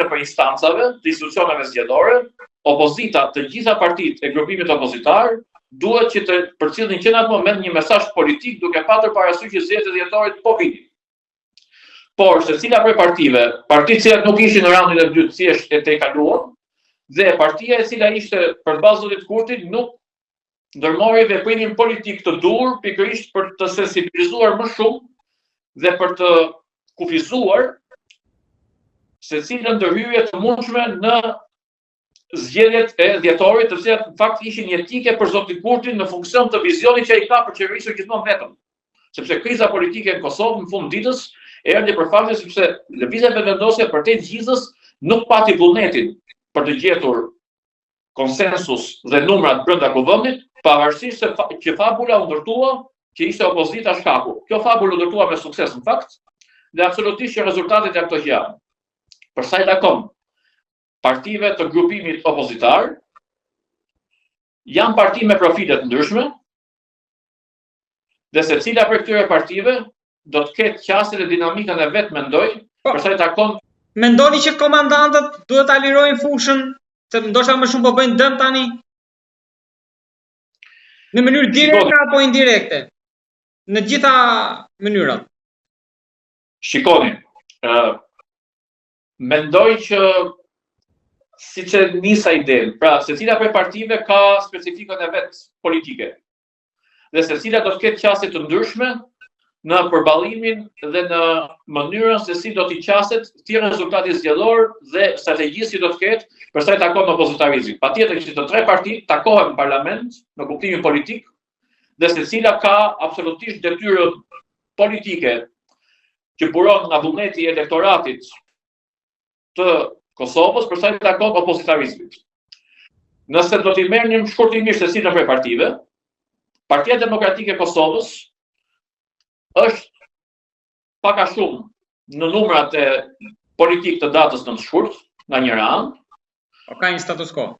për instancave të institucioneve zgjedhore, opozita, të gjitha partitë e grupimit opozitar duhet që të përcjellin që në atë moment një mesazh politik duke patur parasysh që zgjedhjet e dhjetorit po vinin. Por secila prej partitë cilat nuk ishin në raundin e dytë thjesht e tejkaluan, dhe partia e cila ishte për bazë zotit Kurtit nuk ndërmori veprimin politik të dur pikërisht për të sensibilizuar më shumë dhe për të kufizuar secilën ndërhyrje të mundshme në zgjedhjet e dhjetorit, të cilat në fakt ishin jetike për zotin Kurtin në funksion të vizionit që ai ka për qeverisur gjithmonë vetëm. Sepse kriza politike në Kosovë në fund ditës erdhi për faktin sepse lëvizja vendosje për të gjithës nuk pati vullnetin për të gjetur konsensus dhe numrat brenda kuvendit, pavarësisht se që fabula u ndërtua që ishte opozita shkaku. Kjo fabulë u ndërtua me sukses në fakt, dhe absolutisht që rezultatet janë këto që janë. Për sa i takon partive të grupimit opozitar, janë parti me profile të ndryshme, dhe secila prej këtyre partive do të ketë qasjen e dinamikën e vet, mendoj, për sa i takon. Mendoni që komandantët duhet ta lirojnë fushën, se ndoshta më shumë po bëjnë dëm tani? Në mënyrë direkte apo indirekte? Në gjitha mënyrat. Shikoni, mendoj që siç e nisa idenë, pra secila prej partive ka specifikën e vet politike. Dhe secila do të ketë qasje të ndryshme në përballimin dhe në mënyrën se si do t'i qaset ti rezultati zgjedhor dhe strategjisë që do të ketë për sa i takon opozitarizmit. Patjetër që të tre partitë takohen në parlament në kuptimin politik dhe secila ka absolutisht detyrë politike që buron nga vullneti i elektoratit të Kosovës për sa i takon opozitarizmit. Nëse do t'i merrnim shkurtimisht secilën prej partive, Partia Demokratike e Kosovës është pak a shumë në numrat e politik të datës 9 shkurt, nga njëra anë. Ka një status quo.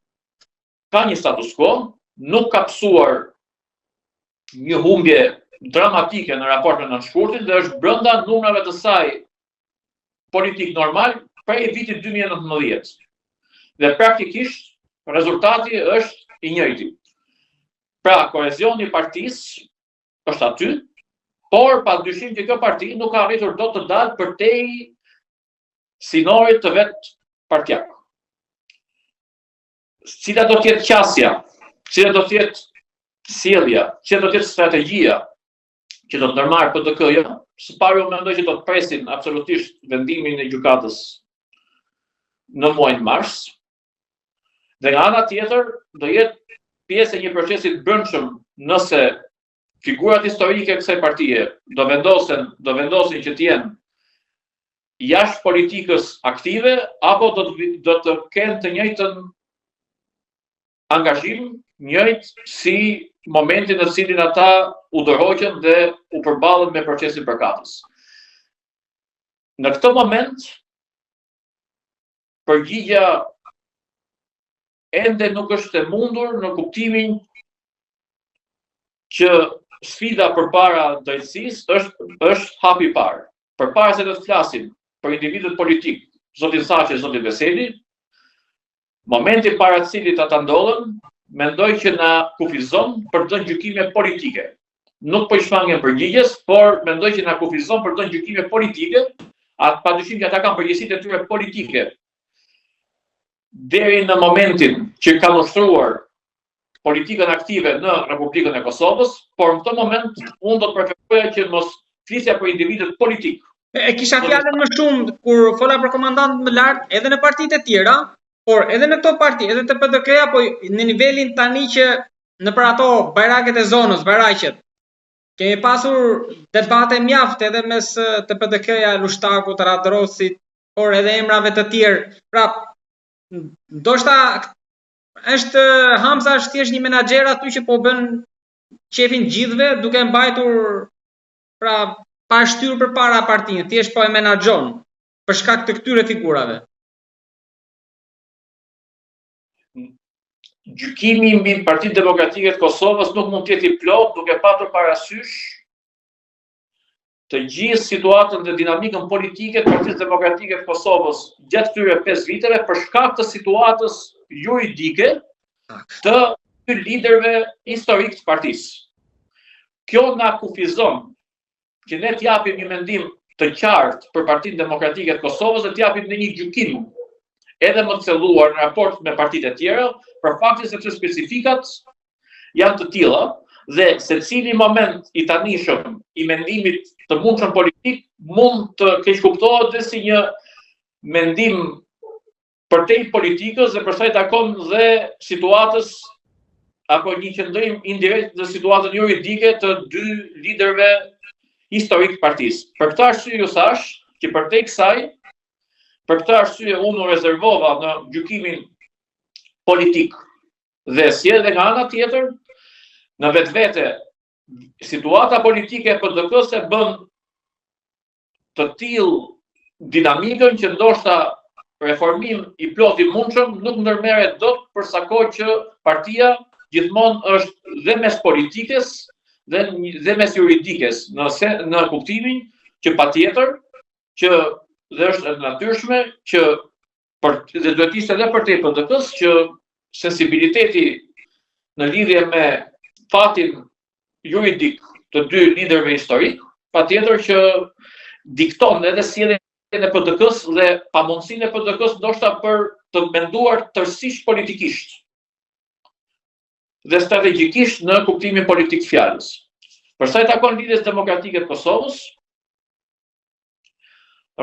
Ka një status quo, nuk ka psuar një humbje dramatike në raport me 9 shkurtin dhe është brenda numrave të saj politik normal prej vitit 2019. Dhe praktikisht rezultati është i njëjti. Pra, kohezioni i partisë është aty, por pa dyshim që kjo parti nuk ka arritur dot të dalë përtej sinorit të vet partjak. Cila do të jetë qasja, cila do të jetë sjellja, cila do të jetë strategjia që do të ndërmarrë PDK-ja, së pari unë mendoj që do të presin absolutisht vendimin e gjykatës në muajin mars. Dhe nga ana tjetër do jetë pjesë e një procesi të brendshëm nëse figurat historike e kësaj partie do vendosin që të jenë jashtë politikës aktive apo do të kenë të njëjtën angazhim, njëjtë si momentin në cilin ata u dorëhoqën dhe u përballën me procesin përkatës. Në këtë moment përgjigja ende nuk është e mundur në kuptimin që sfida përpara drejtësisë është hapi i parë. Përpara se të flasim për individët politik, zotin Saqe, zotin Veseli, momenti para të cilit ata ndodhen, mendoj që na kufizon për të gjykime politike. Nuk po i shmangen përgjigjes, por mendoj që na kufizon për të gjykime politike, atë padyshim që ata kanë përgjegjësitë e tyre politike. Deri në momentin që kanë ushtruar politikën aktive në Republikën e Kosovës, por në këtë moment unë do të preferoja që mos flisja për individët politik. E kisha fjalën më shumë kur fola për komandant më lart, edhe në partitë e tjera, por edhe në këto parti, edhe të PDK-ja, po në nivelin tani që nëpër ato bajraket e zonës, bajraqet, kemi pasur debate mjaft edhe mes të PDK-ja, Lushtakut, Radrosit, por edhe emrave të tjerë. Pra, ndoshta është Hamza është thjesht një menaxher aty që po bën qefin gjithëve duke mbajtur pra pa shtyrë përpara partinë, thjesht po e menaxhon për shkak të këtyre figurave. Gjykimi mbi Partinë Demokratike të Kosovës nuk mund të jetë i plot duke patur parasysh të gjithë situatën dhe dinamikën politike të Partisë Demokratike të Kosovës gjatë këtyre 5 viteve për shkak të situatës juridike të liderëve historik të partisë. Kjo na kufizon që ne t'japim një mendim të qartë për Partinë Demokratike të Kosovës dhe t'japim në një gjykim edhe më të thelluar në raport me partitë e tjera, për faktin se specifikat janë të tilla dhe secili moment i tanishëm i mendimit të mundshëm politik mund të keq kuptohet dhe si një mendim përtej politikës dhe për sa i takon dhe situatës apo një qëndrim indirekt në situatën juridike të dy liderëve historik të partisë. Për këtë arsye ju thash që përtej kësaj, për këtë arsye unë u rezervova në gjykimin politik dhe si edhe nga ana tjetër, në vetvete situata politike e PDK-s e bën të tillë dinamikën që ndoshta reformim i plot i mundshëm nuk ndërmerret dot për sa kohë që partia gjithmonë është dhe mes politikës dhe mes juridikës, në kuptimin që patjetër që dhe është natyrshme që dhe duhet ishte edhe për te PDK-s që sensibiliteti në lidhje me fatin juridik të dy liderëve historik, patjetër që dikton edhe sjelljen e PDK-s dhe pamundësinë e PDK-s ndoshta për të menduar tërësisht politikisht dhe strategjikisht në kuptimin politik të fjalës. Për sa i takon lidhjes demokratike të Kosovës,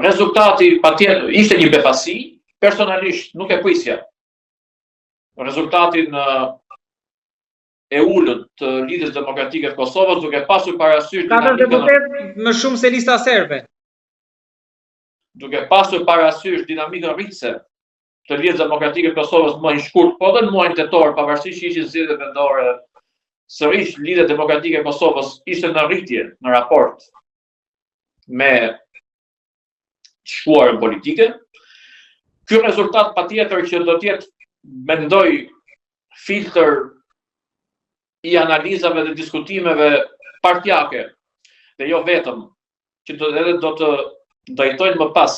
rezultati patjetër ishte një befasi, personalisht nuk e prisja rezultatin e ulët të lidhjes demokratike të Kosovës, duke pasur parasysh më shumë se lista serbe. Duke pasur parasysh dinamikën rritëse të lidhjes demokratike të Kosovës më i shkurt, po dhe në muajin tetor, pavarësisht që ishin zgjedhje vendore, sërish lidhja demokratike e Kosovës ishte në rritje në raport me shkuarën politike. Ky rezultat patjetër që do të jetë, mendoj, filtr i analizave dhe diskutimeve partijake, dhe jo vetëm, që edhe do të drejtojnë më pas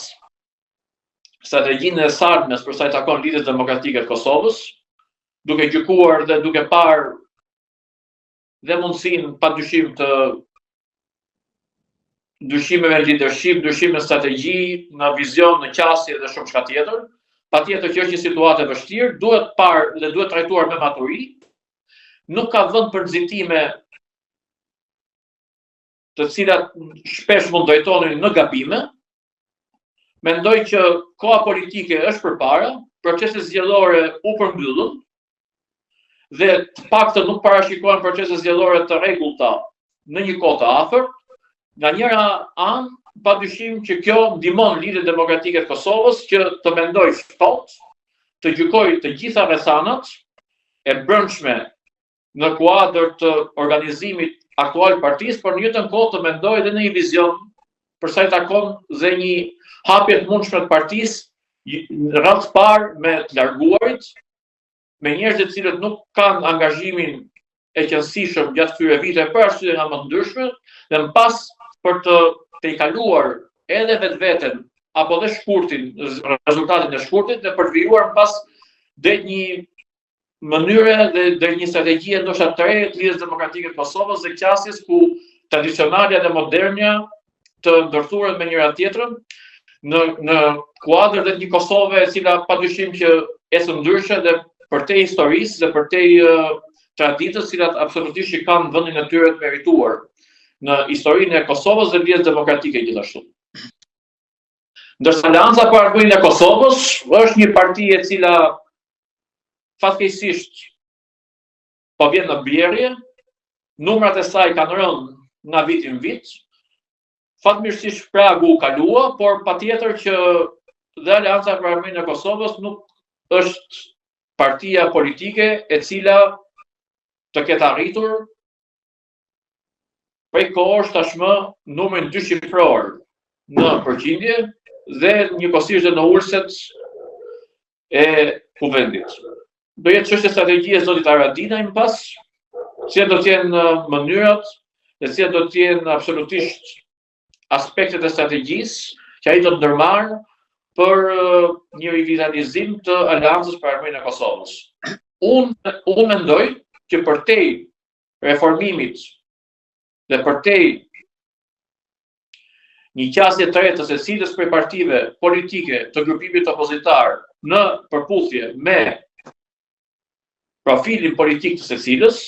strategjinë e sardmes për sa i takon lidhjes demokratike të Kosovës, duke gjykuar dhe duke parë dhe mundësinë padyshim të ndryshimeve në leadership, ndryshime në strategji, në vizion, në qasje dhe shumë shka tjetër. Patjetër që është një situatë e vështirë, duhet parë dhe duhet trajtuar me maturi. Nuk ka vend për nxitime të cilat shpesh mund drejtohen në gabime. Mendoj që koha politike është përpara, proceset zgjedhore u përmbyllën dhe të paktën nuk parashikohen procese zgjedhore të rregullta në një kohë të afërt. Nga njëra anë, padyshim që kjo ndihmon lidhjen demokratike të Kosovës që të mendoj shtot, të gjykoj të gjitha rrethanat e brendshme në kuadër të organizimit aktual partisë, por në njëjtën kohë të mendoj edhe në një vizion për sa i takon dhe një hapje të mundshme të partisë në radhë parë me të larguarit, me njerëz të cilët nuk kanë angazhimin e qëndrueshëm gjatë këtyre viteve për arsye nga më të ndryshme, dhe më pas për të i kaluar edhe vetveten apo dhe shkurtin, rezultatin e shkurtit dhe për të vijuar më pas dhe një mënyre dhe një strategji ndoshta të re të lidhjes demokratike të Kosovës dhe qasjes ku tradicionalja dhe modernja të ndërthuren me njëra tjetrën në kuadër dhe një Kosove e cila padyshim që ecën ndryshe dhe përtej historisë dhe përtej traditës, cilat absolutisht që kanë vendin e tyre të merituar në historinë e Kosovës dhe lidhjes demokratike gjithashtu. Ndërsa Aleanca për Arbërinë e Kosovës është një parti e cila fatkeqësisht po vjen në blerje, numrat e saj kanë rënë nga viti në vit. Fatmirësisht pragu u kalua, por patjetër që dhe Aleanca për Arbërinë e Kosovës nuk është partia politike e cila të ketë arritur prej kohësh tashmë numrin 2 shifror në përgjindje dhe njëkohësisht në ulset e kuvendit. Do jetë çështje strategjie zotit Haradinaj më pas, cilat do të jenë mënyrat dhe cilat do të jenë absolutisht aspektet e strategjisë që ai do të ndërmarrë për një rivitalizim të aleancës për armërinë e Kosovës. Unë mendoj që përtej reformimit dhe përtej një qasje të re të secilës prej partive politike të grupimit opozitar në përputhje me profilin politik të secilës,